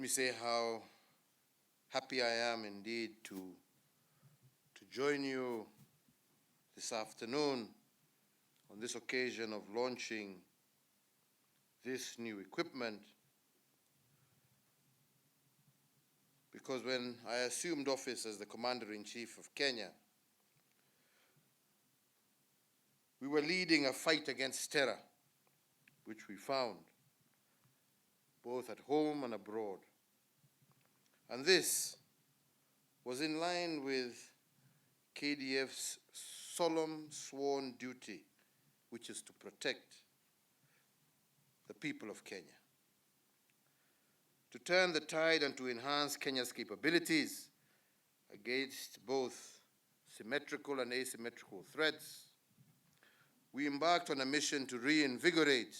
me say how happy I am indeed to join you this afternoon on this occasion of launching this new equipment, because when I assumed office as the Commander-in-Chief of Kenya, we were leading a fight against terror, which we found both at home and abroad. And this was in line with KDF's solemn sworn duty, which is to protect the people of Kenya, to turn the tide and to enhance Kenya's capabilities against both symmetrical and asymmetrical threats. We embarked on a mission to reinvigorate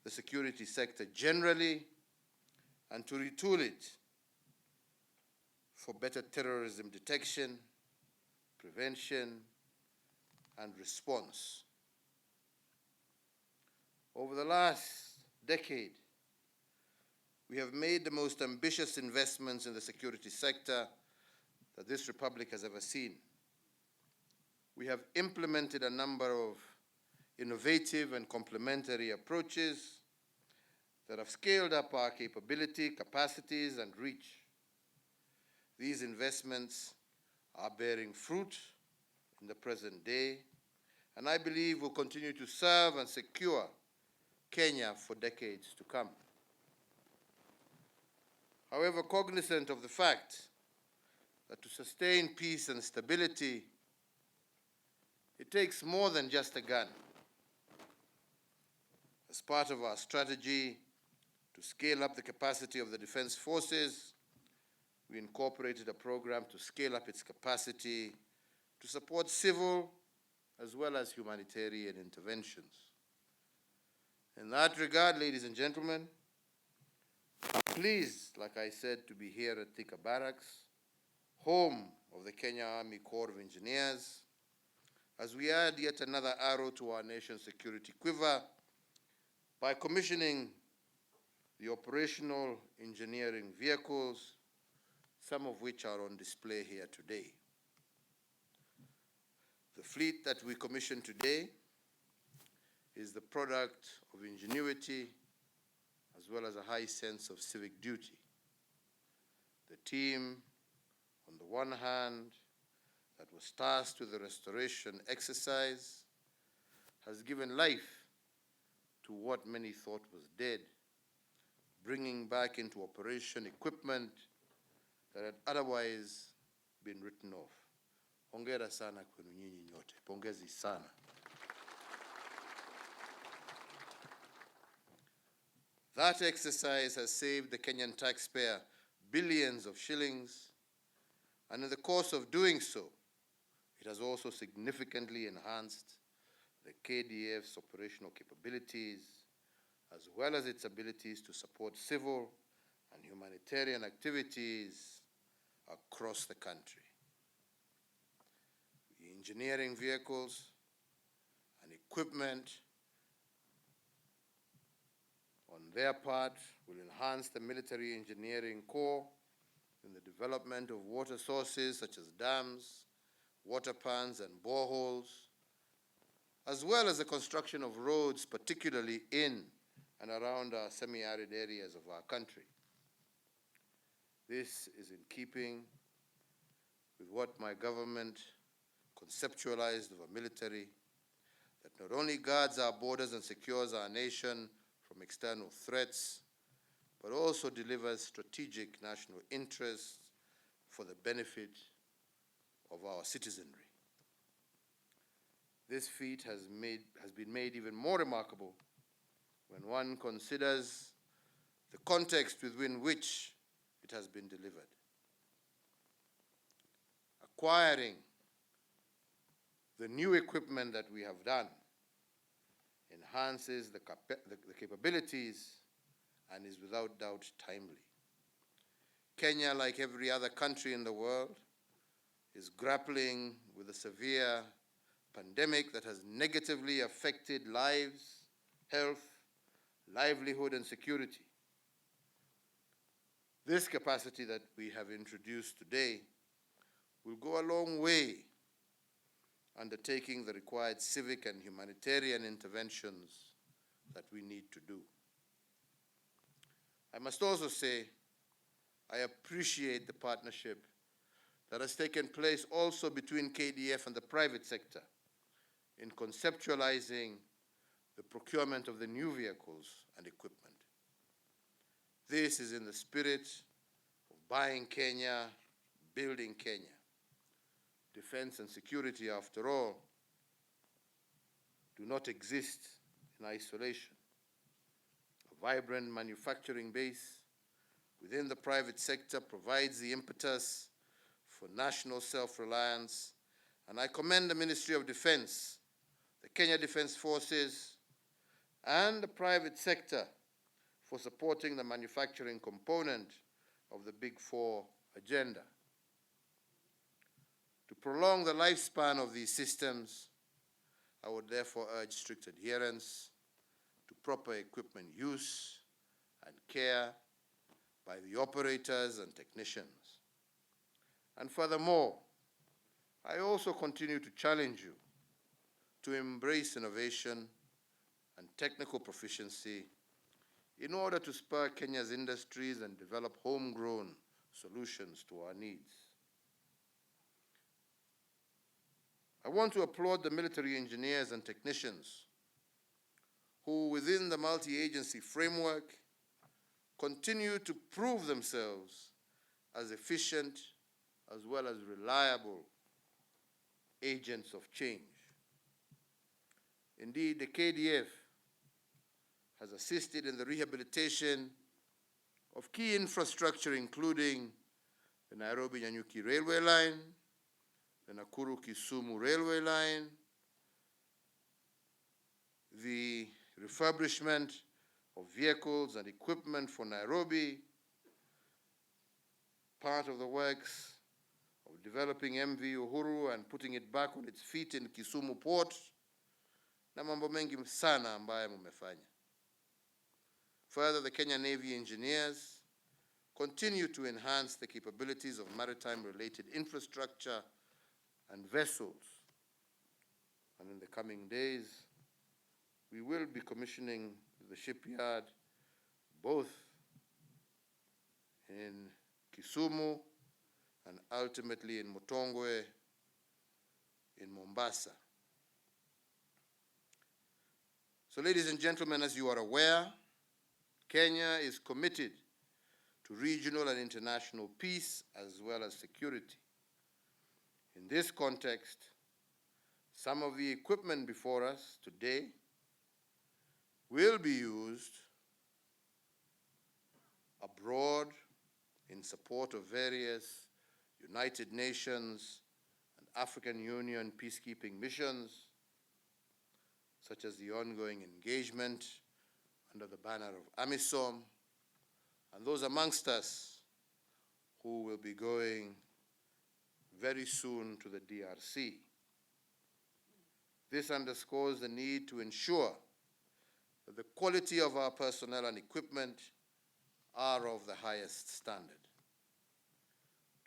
the security sector generally and to retool it for better terrorism detection, prevention, and response. Over the last decade, we have made the most ambitious investments in the security sector that this republic has ever seen. We have implemented a number of innovative and complementary approaches that have scaled up our capability, capacities, and reach. These investments are bearing fruit in the present day, and I believe will continue to serve and secure Kenya for decades to come. However, cognizant of the fact that to sustain peace and stability, it takes more than just a gun. As part of our strategy to scale up the capacity of the defense forces, we incorporated a program to scale up its capacity to support civil as well as humanitarian interventions. In that regard, ladies and gentlemen, I'm pleased, like I said, to be here at Thika Barracks, home of the Kenya Army Corps of Engineers, as we add yet another arrow to our nation's security quiver by commissioning the operational engineering vehicles, some of which are on display here today. The fleet that we commissioned today is the product of ingenuity as well as a high sense of civic duty. The team, on the one hand, that was tasked with the restoration exercise, has given life to what many thought was dead, bringing back into operation equipment that had otherwise been written off. Hongera sana kwenu nyinyi nyote. Pongezi sana. That exercise has saved the Kenyan taxpayer billions of shillings, and in the course of doing so, it has also significantly enhanced the KDF's operational capabilities, as well as its abilities to support civil and humanitarian activities across the country. The engineering vehicles and equipment on their part will enhance the military engineering corps in the development of water sources such as dams, water pans, and boreholes, as well as the construction of roads, particularly in and around our semi-arid areas of our country. This is in keeping with what my government conceptualized of a military that not only guards our borders and secures our nation from external threats, but also delivers strategic national interests for the benefit of our citizenry. This feat has been made even more remarkable when one considers the context within which it has been delivered. Acquiring the new equipment that we have done enhances the capabilities and is without doubt timely. Kenya, like every other country in the world, is grappling with a severe pandemic that has negatively affected lives, health, livelihood, and security. This capacity that we have introduced today will go a long way undertaking the required civic and humanitarian interventions that we need to do. I must also say, I appreciate the partnership that has taken place also between KDF and the private sector in conceptualizing the procurement of the new vehicles and equipment. This is in the spirit of buying Kenya, building Kenya. Defense and security, after all, do not exist in isolation. A vibrant manufacturing base within the private sector provides the impetus for national self-reliance, and I commend the Ministry of Defense, the Kenya Defense Forces, and the private sector for supporting the manufacturing component of the Big Four agenda. To prolong the lifespan of these systems, I would therefore urge strict adherence to proper equipment use and care by the operators and technicians. And furthermore, I also continue to challenge you to embrace innovation and technical proficiency in order to spur Kenya's industries and develop homegrown solutions to our needs. I want to applaud the military engineers and technicians who, within the multi-agency framework, continue to prove themselves as efficient as well as reliable agents of change. Indeed, the KDF has assisted in the rehabilitation of key infrastructure, including the Nairobi-Nyanyuki railway line, the Nakuru-Kisumu railway line, the refurbishment of vehicles and equipment for Nairobi, part of the works of developing MV Uhuru and putting it back on its feet in Kisumu port, na mambo mengi sana ambayo mumefanya. Further, the Kenya Navy engineers continue to enhance the capabilities of maritime-related infrastructure and vessels. And in the coming days, we will be commissioning the shipyard both in Kisumu and ultimately in Mutongwe in Mombasa. So, ladies and gentlemen, as you are aware, Kenya is committed to regional and international peace as well as security. In this context, some of the equipment before us today will be used abroad in support of various United Nations and African Union peacekeeping missions, such as the ongoing engagement under the banner of AMISOM, and those amongst us who will be going very soon to the DRC. This underscores the need to ensure that the quality of our personnel and equipment are of the highest standard.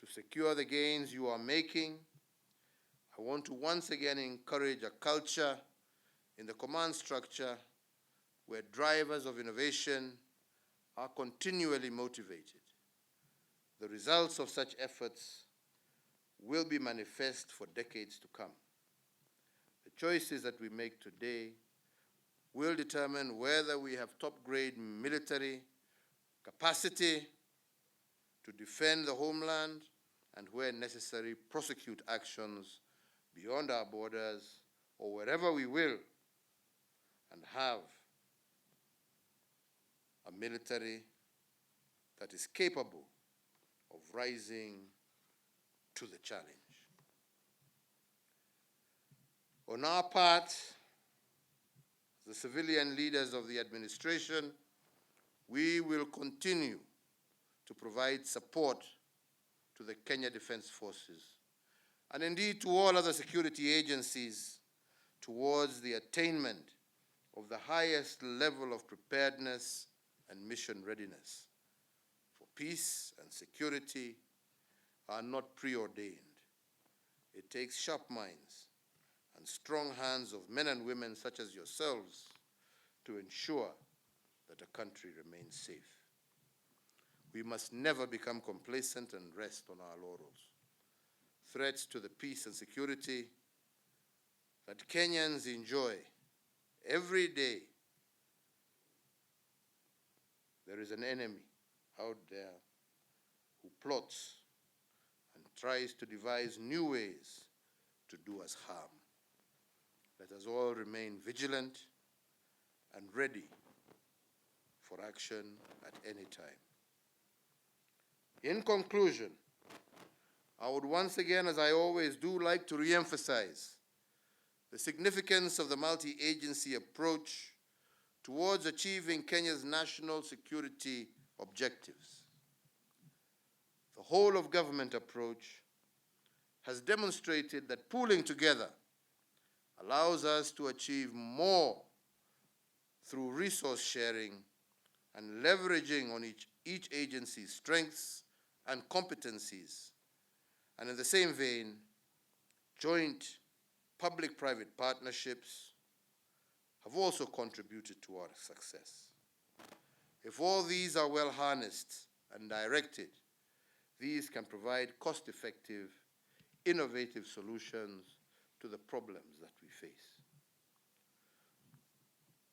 To secure the gains you are making, I want to once again encourage a culture in the command structure where drivers of innovation are continually motivated. The results of such efforts will be manifest for decades to come. The choices that we make today will determine whether we have top-grade military capacity to defend the homeland and, where necessary, prosecute actions beyond our borders or wherever we will, and have a military that is capable of rising to the challenge. On our part, the civilian leaders of the administration, we will continue to provide support to the Kenya Defense Forces and indeed to all other security agencies towards the attainment of the highest level of preparedness and mission readiness for peace and security are not preordained. It takes sharp minds and strong hands of men and women such as yourselves to ensure that a country remains safe. We must never become complacent and rest on our laurels. Threats to the peace and security that Kenyans enjoy every day. There is an enemy out there who plots and tries to devise new ways to do us harm. Let us all remain vigilant and ready for action at any time. In conclusion, I would once again, as I always do, like to re-emphasize the significance of the multi-agency approach towards achieving Kenya's national security objectives. The whole of government approach has demonstrated that pooling together allows us to achieve more through resource sharing and leveraging on each agency's strengths and competencies. And in the same vein, joint public-private partnerships have also contributed to our success. If all these are well harnessed and directed, these can provide cost-effective, innovative solutions to the problems that we face.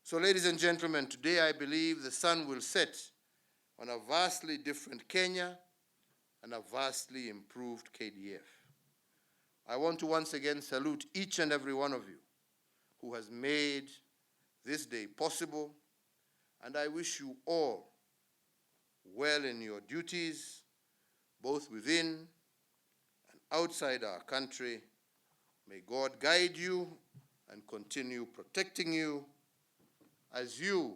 So, ladies and gentlemen, today I believe the sun will set on a vastly different Kenya and a vastly improved KDF. I want to once again salute each and every one of you who has made this day possible, and I wish you all well in your duties, both within and outside our country. May God guide you and continue protecting you as you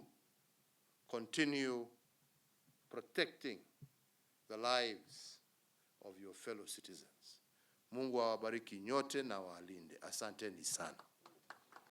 continue protecting the lives of your fellow citizens. Mungu awabariki nyote na walinde. Asanteni sana.